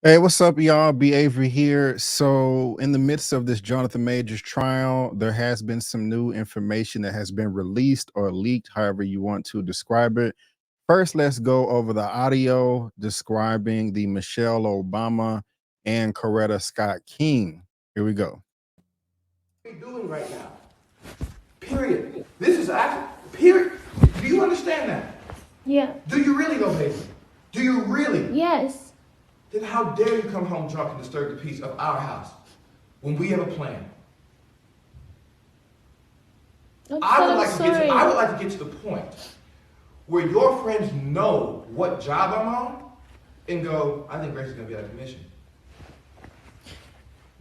Hey, what's up, y'all? B. Avery here. So, in the midst of this Jonathan Majors trial, there has been some new information that has been released or leaked, however you want to describe it. First, let's go over the audio describing the Michelle Obama and Coretta Scott King. Here we go. What are we doing right now? Period. This is actually, period. Do you understand that? Yeah. Do you really though, baby? Do you really? Yes. Then how dare you come home drunk and disturb the peace of our house when we have a plan? I would like to get to the point where your friends know what job I'm on and go, I think Grace is gonna be out of commission.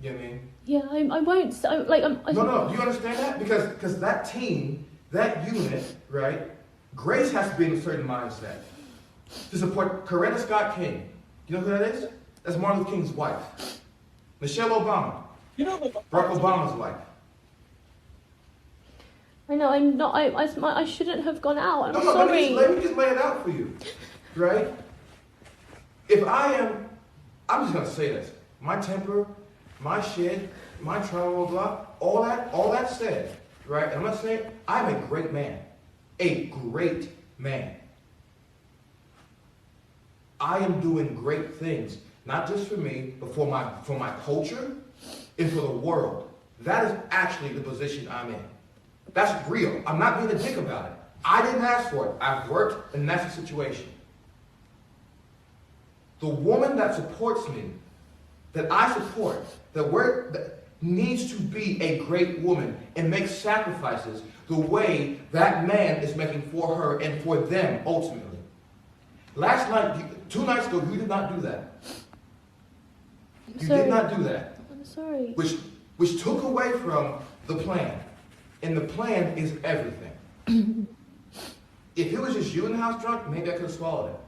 You know what I mean? Yeah, I won't. No. Do you understand that? Because that team, that unit, right? Grace has to be in a certain mindset to support Coretta Scott King. You know who that is? That's Martin Luther King's wife. Michelle Obama. You know Barack Obama's wife. I know. I'm not. I shouldn't have gone out. I'm No, sorry. let me just lay it out for you, right? If I'm just gonna say this. My temper, my shit, my trauma, blah, all that said, right? And I'm not saying I'm a great man. A great man. I am doing great things, not just for me, but for my culture and for the world. That is actually the position I'm in. That's real. I'm not being a dick about it. I didn't ask for it. I've worked, and that's the situation. The woman that supports me, that I support, that needs to be a great woman and make sacrifices the way that man is making for her and for them ultimately. Last night, 2 nights ago, you did not do that. You did not do that. I'm sorry. Which took away from the plan. And the plan is everything. If it was just you in the house drunk, maybe I could have swallowed it.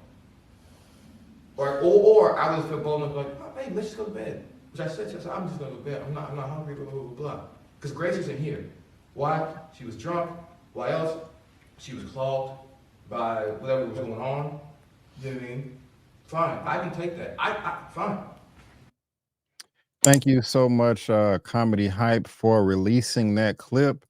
Or I would have felt bold enough like, oh, babe, let's just go to bed. Which I said, I'm just going to go to bed. I'm not hungry, blah, blah, blah, blah. Because Grace isn't here. Why? She was drunk. Why else? She was clogged by whatever was going on. You know what I mean? Fine. I can take that. Fine. Thank you so much, Comedy Hype, for releasing that clip.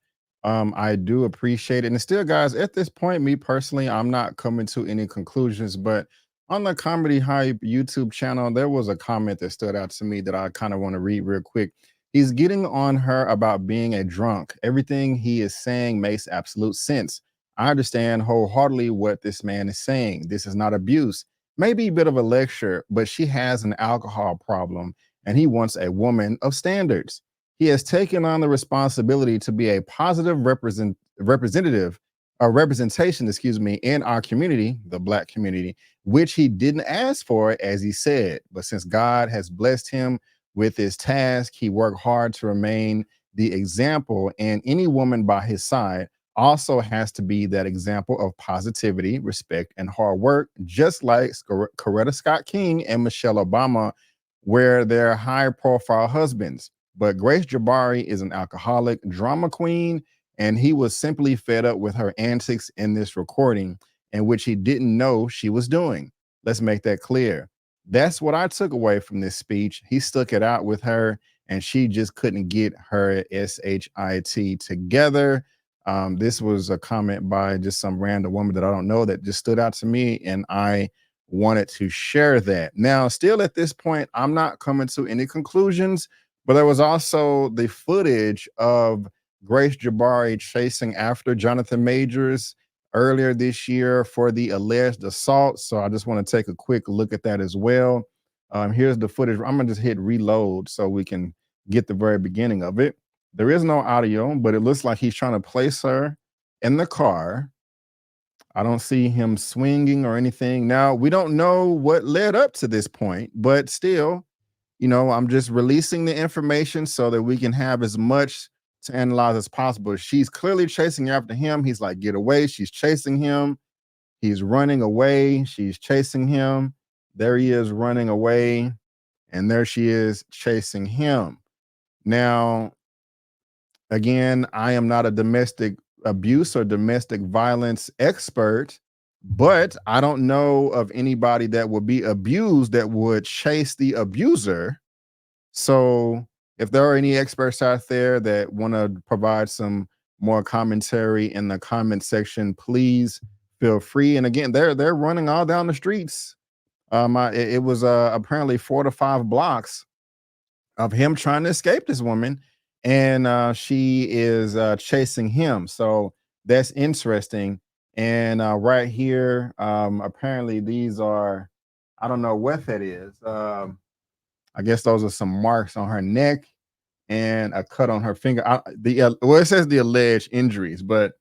I do appreciate it. And still, guys, at this point, me personally, I'm not coming to any conclusions, but on the Comedy Hype YouTube channel, there was a comment that stood out to me that I kind of want to read real quick. He's getting on her about being a drunk. Everything he is saying makes absolute sense. I understand wholeheartedly what this man is saying. This is not abuse, maybe a bit of a lecture, but she has an alcohol problem and he wants a woman of standards. He has taken on the responsibility to be a positive representative, a representation, excuse me, in our community, the Black community, which he didn't ask for, as he said. But since God has blessed him with his task, he worked hard to remain the example, and any woman by his side also has to be that example of positivity, respect, and hard work, just like Coretta Scott King and Michelle Obama, where they're high profile husbands. But Grace Jabari is an alcoholic drama queen, and he was simply fed up with her antics in this recording, in which he didn't know she was doing. Let's make that clear. That's what I took away from this speech. He stuck it out with her, and she just couldn't get her SHIT together. This was a comment by just some random woman that I don't know that just stood out to me, and I wanted to share that. Now, still at this point, I'm not coming to any conclusions, but there was also the footage of Grace Jabari chasing after Jonathan Majors earlier this year for the alleged assault. So I just want to take a quick look at that as well. Here's the footage. I'm gonna just hit reload so we can get the very beginning of it. There is no audio, but it looks like he's trying to place her in the car. I don't see him swinging or anything. Now, we don't know what led up to this point, but still, you know, I'm just releasing the information so that we can have as much to analyze as possible. She's clearly chasing after him. He's like, get away. She's chasing him. He's running away. She's chasing him. There he is running away. And there she is chasing him. Now, again, I am not a domestic abuse or domestic violence expert, but I don't know of anybody that would be abused that would chase the abuser. So if there are any experts out there that want to provide some more commentary in the comment section, please feel free. And again, they're running all down the streets. It was apparently 4 to 5 blocks of him trying to escape this woman, and she is chasing him. So that's interesting. And right here, apparently these are, I don't know what that is. I guess those are some marks on her neck and a cut on her finger. Well, it says the alleged injuries, but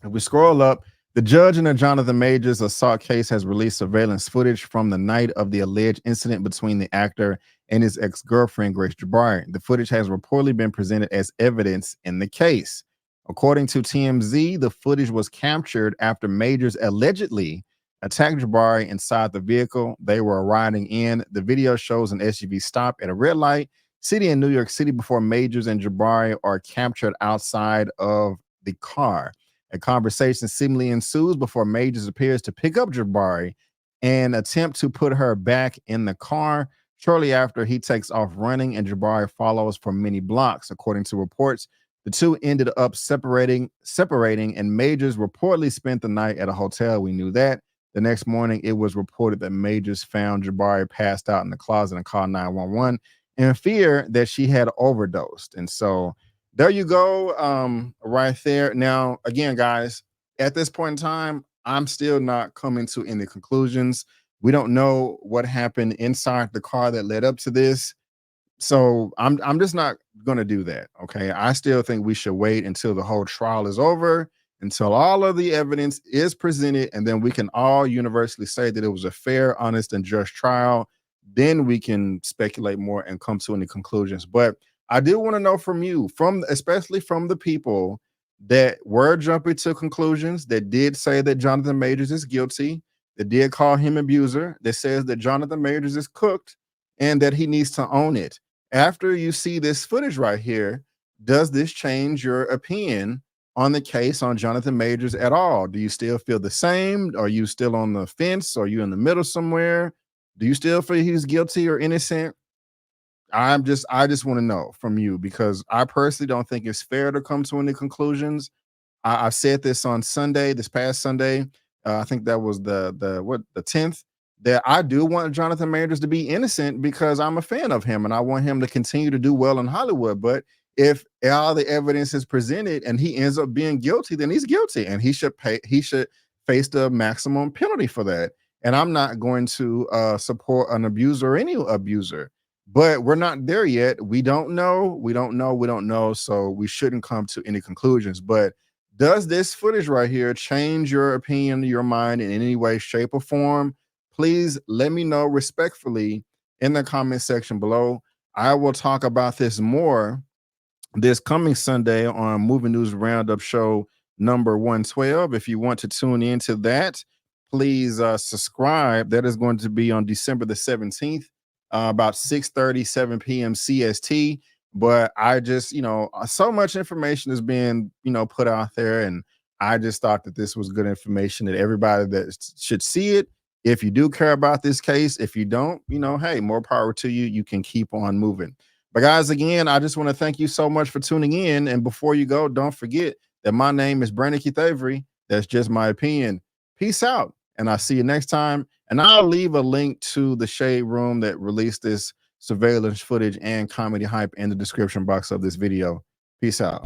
if we scroll up, the judge in the Jonathan Majors assault case has released surveillance footage from the night of the alleged incident between the actor and his ex-girlfriend, Grace Jabari. The footage has reportedly been presented as evidence in the case. According to TMZ, the footage was captured after Majors allegedly attacked Jabari inside the vehicle they were riding in. The video shows an SUV stop at a red light city in New York City before Majors and Jabari are captured outside of the car. A conversation seemingly ensues before Majors appears to pick up Jabari and attempt to put her back in the car. Shortly after, he takes off running and Jabari follows for many blocks. According to reports, the two ended up separating, and Majors reportedly spent the night at a hotel. We knew that. The next morning, it was reported that Majors found Jabari passed out in the closet and called 911 in fear that she had overdosed. And so there you go, right there. Now, again, guys, at this point in time, I'm still not coming to any conclusions. We don't know what happened inside the car that led up to this. So I'm just not gonna do that. Okay. I still think we should wait until the whole trial is over, until all of the evidence is presented, and then we can all universally say that it was a fair, honest, and just trial. Then we can speculate more and come to any conclusions. But I do want to know from you, especially from the people that were jumping to conclusions, that did say that Jonathan Majors is guilty, that did call him abuser, that says that Jonathan Majors is cooked and that he needs to own it. After you see this footage right here, does this change your opinion on the case on Jonathan Majors at all? Do you still feel the same? Are you still on the fence? Are you in the middle somewhere? Do you still feel he's guilty or innocent? I just want to know from you, because I personally don't think it's fair to come to any conclusions. I said this on Sunday, this past Sunday. I think that was the 10th, that I do want Jonathan Majors to be innocent because I'm a fan of him and I want him to continue to do well in Hollywood. But if all the evidence is presented and he ends up being guilty, then he's guilty and he should pay. He should face the maximum penalty for that. And I'm not going to support an abuser or any abuser. But we're not there yet. We don't know. We don't know. We don't know. So we shouldn't come to any conclusions. But does this footage right here change your opinion, your mind in any way, shape, or form? Please let me know respectfully in the comment section below. I will talk about this more this coming Sunday on Movie News Roundup show number 112. If you want to tune into that, please subscribe. That is going to be on December the 17th. About 6:30, 7 p.m. CST. But I just, so much information is being, put out there. And I just thought that this was good information that everybody that should see it. If you do care about this case, if you don't, hey, more power to you. You can keep on moving. But guys, again, I just want to thank you so much for tuning in. And before you go, don't forget that my name is Brandon Keith Avery. That's just my opinion. Peace out. And I'll see you next time. And I'll leave a link to the Shade Room that released this surveillance footage and comedy hype in the description box of this video. Peace out.